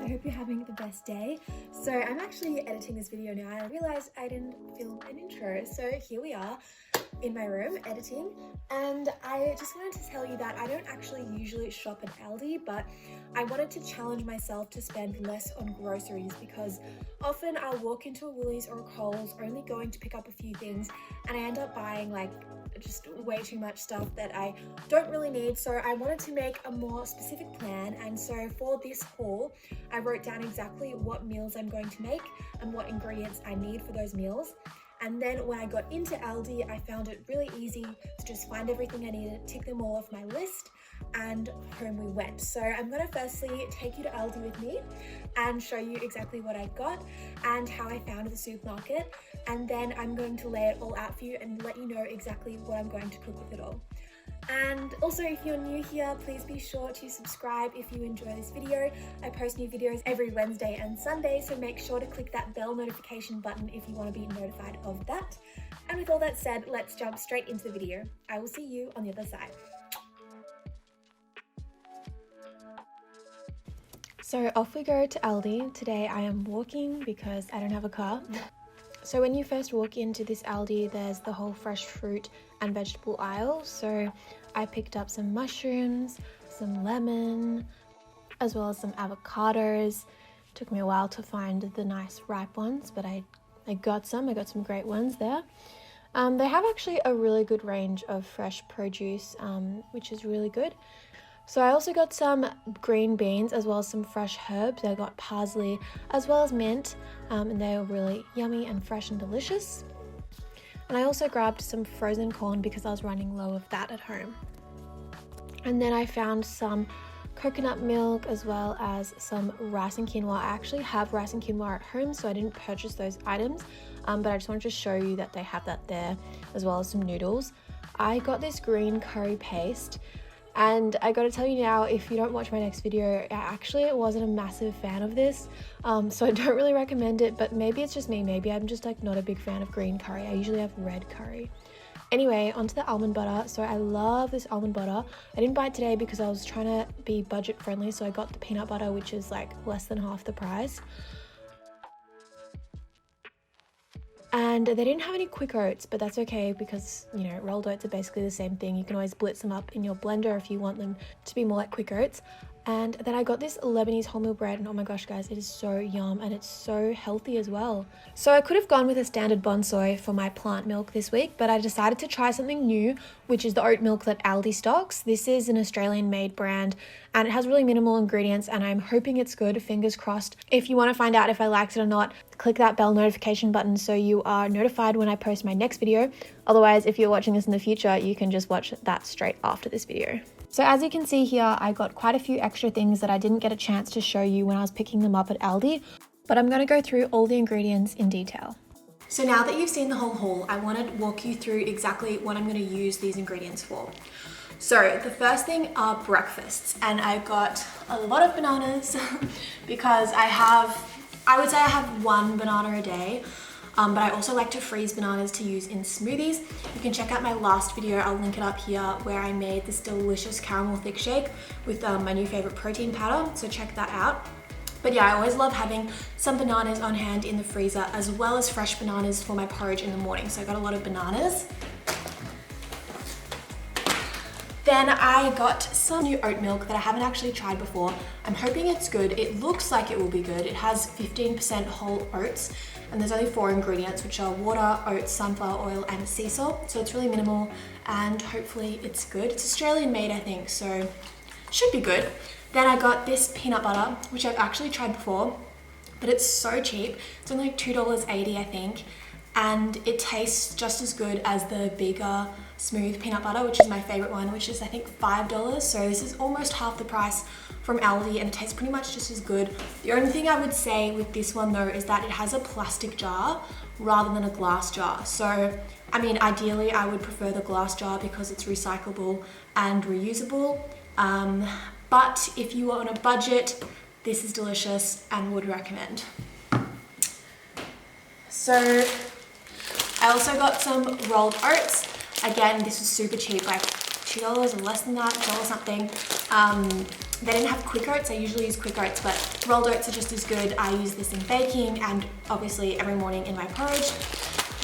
I hope you're having the best day. So I'm actually editing this video now. I realized I didn't film an intro, so here we are in my room editing, and I just wanted to tell you that I don't actually usually shop at Aldi, but I wanted to challenge myself to spend less on groceries because often I'll walk into a Woolies or a Coles only going to pick up a few things, and I end up buying like just way too much stuff that I don't really need. So I wanted to make a more specific plan, and so for this haul I wrote down exactly what meals I'm going to make and what ingredients I need for those meals. And then when I got into Aldi, I found it really easy to just find everything I needed, tick them all off my list, and home we went. So I'm going to firstly take you to Aldi with me and show you exactly what I got and how I found the supermarket. And then I'm going to lay it all out for you and let you know exactly what I'm going to cook with it all. And also, if you're new here, please be sure to subscribe if you enjoy this video. I post new videos every Wednesday and Sunday, so make sure to click that bell notification button if you want to be notified of that. And with all that said, let's jump straight into the video. I will see you on the other side. So off we go to Aldi. Today I am walking because I don't have a car. So when you first walk into this Aldi, there's the whole fresh fruit and vegetable aisle. So I picked up some mushrooms, some lemon, as well as some avocados. Took me a while to find the nice ripe ones, but I got some great ones there. They have actually a really good range of fresh produce, which is really good. So I also got some green beans as well as some fresh herbs. I got parsley as well as mint, and they were really yummy and fresh and delicious. And I also grabbed some frozen corn because I was running low of that at home. And then I found some coconut milk as well as some rice and quinoa. I actually have rice and quinoa at home, so I didn't purchase those items, but I just wanted to show you that they have that there, as well as some noodles. I got this green curry paste. And I gotta tell you now, if you don't watch my next video, I actually wasn't a massive fan of this, so I don't really recommend it, but maybe it's just me, maybe I'm just like not a big fan of green curry. I usually have red curry. Anyway, onto the almond butter. So I love this almond butter. I didn't buy it today because I was trying to be budget friendly, so I got the peanut butter, which is like less than half the price. And they didn't have any quick oats, but that's okay because, you know, rolled oats are basically the same thing. You can always blitz them up in your blender if you want them to be more like quick oats. And then I got this Lebanese wholemeal bread, and oh my gosh guys, it is so yum and it's so healthy as well. So I could have gone with a standard bonsai for my plant milk this week, but I decided to try something new, which is the oat milk that Aldi stocks. This is an Australian made brand and it has really minimal ingredients, and I'm hoping it's good, fingers crossed. If you want to find out if I liked it or not, click that bell notification button so you are notified when I post my next video. Otherwise, if you're watching this in the future, you can just watch that straight after this video. So as you can see here, I got quite a few extra things that I didn't get a chance to show you when I was picking them up at Aldi, but I'm going to go through all the ingredients in detail. So now that you've seen the whole haul, I want to walk you through exactly what I'm going to use these ingredients for. So the first thing are breakfasts, and I got a lot of bananas because I would say I have one banana a day. But I also like to freeze bananas to use in smoothies. You can check out my last video, I'll link it up here, where I made this delicious caramel thick shake with my new favorite protein powder, so check that out. But yeah, I always love having some bananas on hand in the freezer, as well as fresh bananas for my porridge in the morning. So I got a lot of bananas. Then I got some new oat milk that I haven't actually tried before. I'm hoping it's good. It looks like it will be good. It has 15% whole oats, and there's only 4 ingredients, which are water, oats, sunflower oil, and sea salt. So it's really minimal, and hopefully it's good. It's Australian made, I think, so should be good. Then I got this peanut butter, which I've actually tried before, but it's so cheap. It's only like $2.80, I think, and it tastes just as good as the bigger smooth peanut butter, which is my favorite one, which is I think $5. So this is almost half the price from Aldi, and it tastes pretty much just as good. The only thing I would say with this one though is that it has a plastic jar rather than a glass jar. So I mean, ideally I would prefer the glass jar because it's recyclable and reusable, but if you are on a budget, this is delicious and would recommend. So I also got some rolled oats. Again, this was super cheap, like $2 or less than that, $1 something. They didn't have quick oats. I usually use quick oats, but rolled oats are just as good. I use this in baking and obviously every morning in my porridge.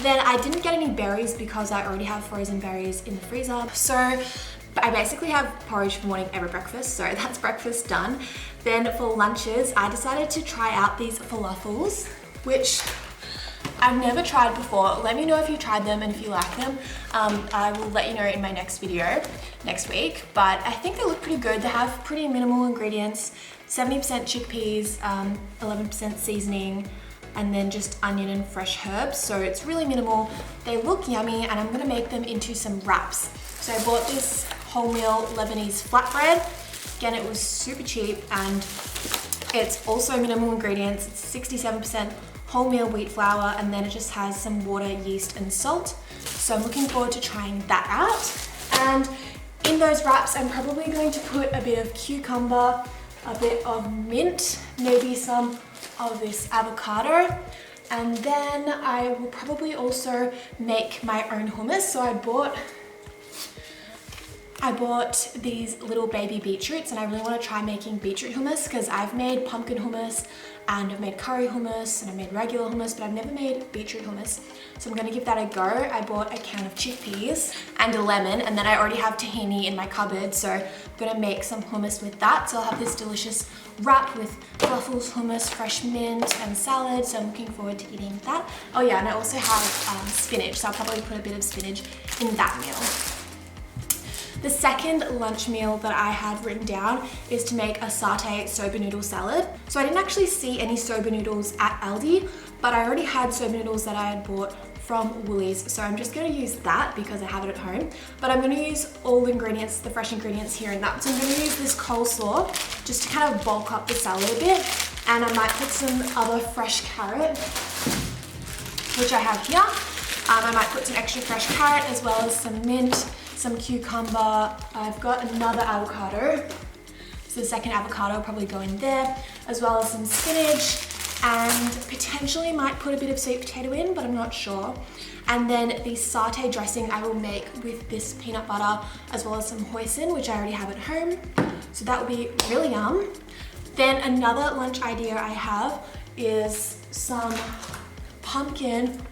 Then I didn't get any berries because I already have frozen berries in the freezer. So I basically have porridge for morning every breakfast. So that's breakfast done. Then for lunches, I decided to try out these falafels, which I've never tried before. Let me know if you tried them and if you like them. I will let you know in my next video next week, but I think they look pretty good. They have pretty minimal ingredients, 70% chickpeas, 11% seasoning, and then just onion and fresh herbs. So it's really minimal. They look yummy and I'm gonna make them into some wraps. So I bought this wholemeal Lebanese flatbread. Again, it was super cheap and it's also minimal ingredients. It's 67% wholemeal wheat flour, and then it just has some water, yeast, and salt. So I'm looking forward to trying that out. And in those wraps, I'm probably going to put a bit of cucumber, a bit of mint, maybe some of this avocado, and then I will probably also make my own hummus. So I bought these little baby beetroots, and I really want to try making beetroot hummus because I've made pumpkin hummus and I've made curry hummus and I've made regular hummus, but I've never made beetroot hummus. So I'm going to give that a go. I bought a can of chickpeas and a lemon, and then I already have tahini in my cupboard, so I'm going to make some hummus with that. So I'll have this delicious wrap with falafels, hummus, fresh mint, and salad. So I'm looking forward to eating that. Oh yeah, and I also have spinach, so I'll probably put a bit of spinach in that meal. The second lunch meal that I had written down is to make a satay soba noodle salad. So I didn't actually see any soba noodles at Aldi, but I already had soba noodles that I had bought from Woolies. So I'm just gonna use that because I have it at home. But I'm gonna use all the ingredients, the fresh ingredients here and that. So I'm gonna use this coleslaw just to kind of bulk up the salad a bit. And I might put some other fresh carrot, which I have here. I might put some extra fresh carrot as well as some mint, some cucumber. I've got another avocado. So the second avocado will probably go in there, as well as some spinach, and potentially might put a bit of sweet potato in, but I'm not sure. And then the satay dressing I will make with this peanut butter, as well as some hoisin, which I already have at home. So that will be really yum. Then another lunch idea I have is some pumpkin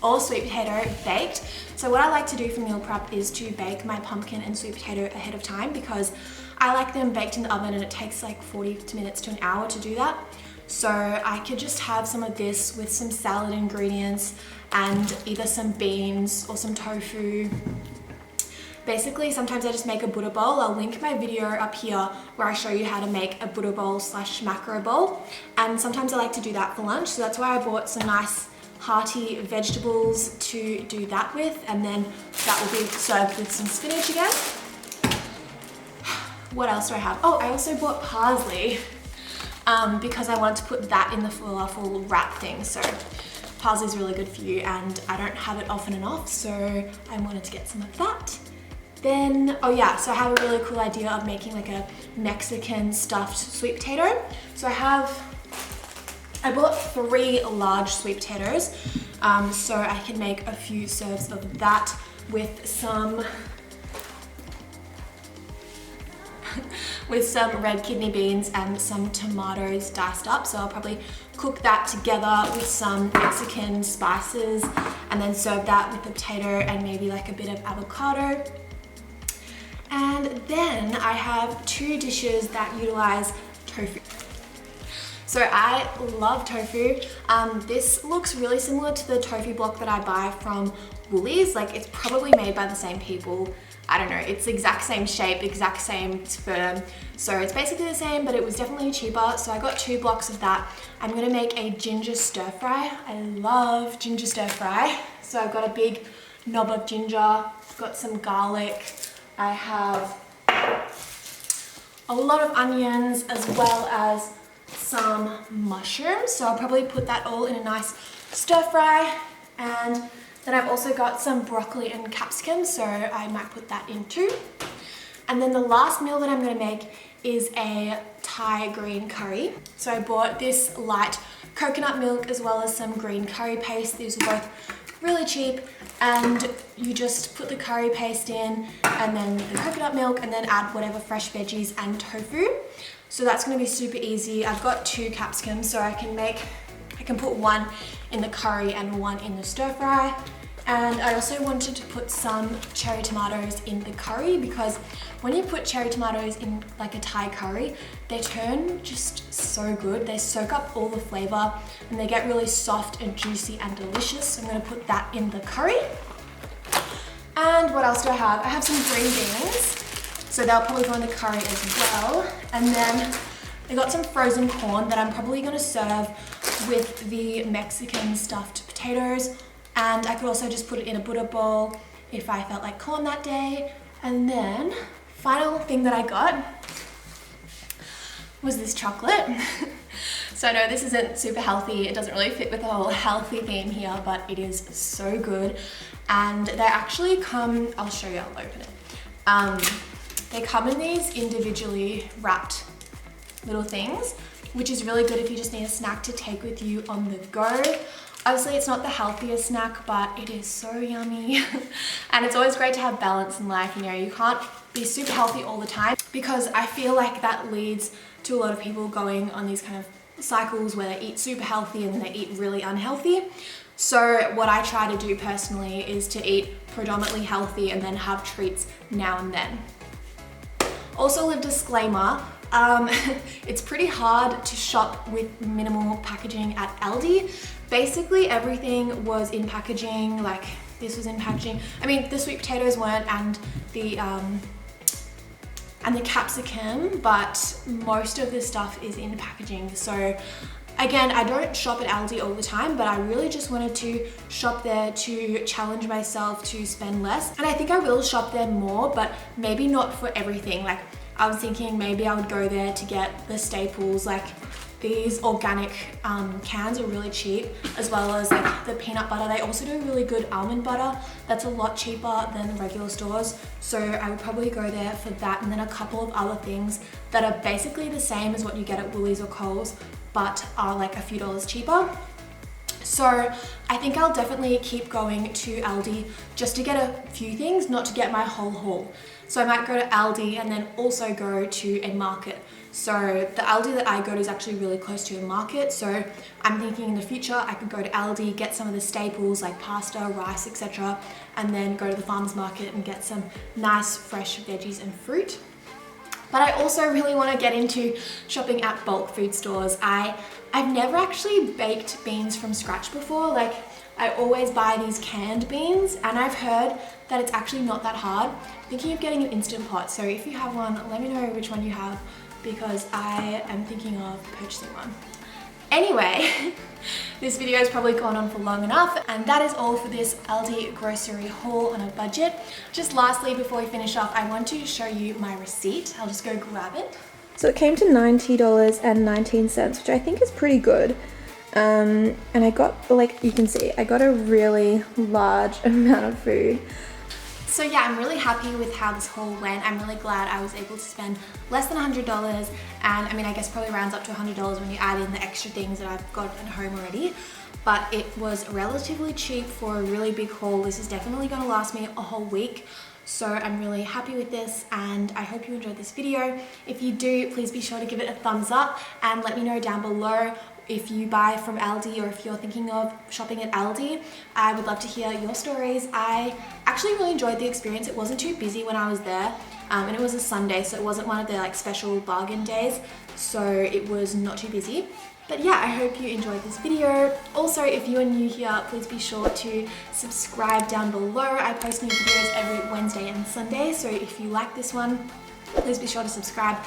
or sweet potato baked. So what I like to do for meal prep is to bake my pumpkin and sweet potato ahead of time because I like them baked in the oven and it takes like 40 minutes to an hour to do that. So I could just have some of this with some salad ingredients and either some beans or some tofu. Basically, sometimes I just make a Buddha bowl. I'll link my video up here where I show you how to make a Buddha bowl / macro bowl. And sometimes I like to do that for lunch. So that's why I bought some nice hearty vegetables to do that with, and then that will be served with some spinach again. What else do I have? Oh, I also bought parsley because I wanted to put that in the falafel wrap thing. So parsley is really good for you and I don't have it often enough, so I wanted to get some of that. Then, oh yeah, so I have a really cool idea of making like a Mexican stuffed sweet potato. So I bought 3 large sweet potatoes, so I can make a few serves of that with some red kidney beans and some tomatoes diced up. So I'll probably cook that together with some Mexican spices and then serve that with the potato and maybe like a bit of avocado. And then I have 2 dishes that utilize tofu. So I love tofu. This looks really similar to the tofu block that I buy from Woolies. Like it's probably made by the same people. I don't know, it's the exact same shape, exact same sperm. So it's basically the same, but it was definitely cheaper. So I got 2 blocks of that. I'm gonna make a ginger stir fry. I love ginger stir fry. So I've got a big knob of ginger, got some garlic. I have a lot of onions as well as some mushrooms. So I'll probably put that all in a nice stir fry. And then I've also got some broccoli and capsicums, so I might put that in too. And then the last meal that I'm gonna make is a Thai green curry. So I bought this light coconut milk as well as some green curry paste. These were both really cheap, and you just put the curry paste in and then the coconut milk and then add whatever fresh veggies and tofu. So that's going to be super easy. I've got 2 capsicums, so I can put one in the curry and one in the stir fry. And I also wanted to put some cherry tomatoes in the curry, because when you put cherry tomatoes in like a Thai curry, they turn just so good. They soak up all the flavor and they get really soft and juicy and delicious. So I'm gonna put that in the curry. And what else do I have? I have some green beans. So they'll probably go in the curry as well. And then I got some frozen corn that I'm probably gonna serve with the Mexican stuffed potatoes. And I could also just put it in a Buddha bowl if I felt like corn that day. And then, final thing that I got was this chocolate. So I know this isn't super healthy. It doesn't really fit with the whole healthy theme here, but it is so good. And they actually come, I'll show you, I'll open it. They come in these individually wrapped little things, which is really good if you just need a snack to take with you on the go. Obviously, it's not the healthiest snack, but it is so yummy. And it's always great to have balance in life. You know, you can't be super healthy all the time, because I feel like that leads to a lot of people going on these kind of cycles where they eat super healthy and then they eat really unhealthy. So what I try to do personally is to eat predominantly healthy and then have treats now and then. Also, a little disclaimer, it's pretty hard to shop with minimal packaging at Aldi. Basically everything was in packaging, like this was in packaging. I mean, the sweet potatoes weren't, and the capsicum, but most of the stuff is in packaging. So again, I don't shop at Aldi all the time, but I really just wanted to shop there to challenge myself to spend less. And I think I will shop there more, but maybe not for everything. Like, I was thinking maybe I would go there to get the staples, like these organic cans are really cheap, as well as like the peanut butter. They also do really good almond butter that's a lot cheaper than the regular stores. So I would probably go there for that, and then a couple of other things that are basically the same as what you get at Woolies or Coles, but are like a few dollars cheaper. So I think I'll definitely keep going to Aldi just to get a few things, not to get my whole haul. So I might go to Aldi and then also go to a market. So the Aldi that I go to is actually really close to a market. So I'm thinking in the future I could go to Aldi, get some of the staples like pasta, rice, etc. and then go to the farmer's market and get some nice fresh veggies and fruit. But I also really want to get into shopping at bulk food stores. I've never actually baked beans from scratch before. Like, I always buy these canned beans, and I've heard that it's actually not that hard. I'm thinking of getting an Instant Pot, so if you have one, let me know which one you have, because I am thinking of purchasing one. Anyway, this video has probably gone on for long enough, and that is all for this Aldi grocery haul on a budget. Just lastly, before we finish off, I want to show you my receipt. I'll just go grab it. So it came to $90.19, which I think is pretty good. And I got, like you can see, I got a really large amount of food. So yeah, I'm really happy with how this haul went. I'm really glad I was able to spend less than $100, and I mean, I guess probably rounds up to $100 when you add in the extra things that I've got at home already. But it was relatively cheap for a really big haul. This is definitely going to last me a whole week. So I'm really happy with this, and I hope you enjoyed this video. If you do, please be sure to give it a thumbs up and let me know down below if you buy from Aldi or if you're thinking of shopping at Aldi. I would love to hear your stories. I actually really enjoyed the experience. It wasn't too busy when I was there, and it was a Sunday, so it wasn't one of their like special bargain days, so it was not too busy. But yeah, I hope you enjoyed this video. Also, if you are new here, please be sure to subscribe down below. I post new videos every Wednesday and Sunday, so if you like this one, please be sure to subscribe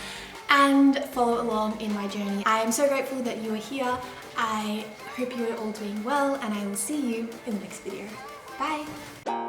and follow along in my journey. I am so grateful that you are here. I hope you are all doing well, and I will see you in the next video. Bye!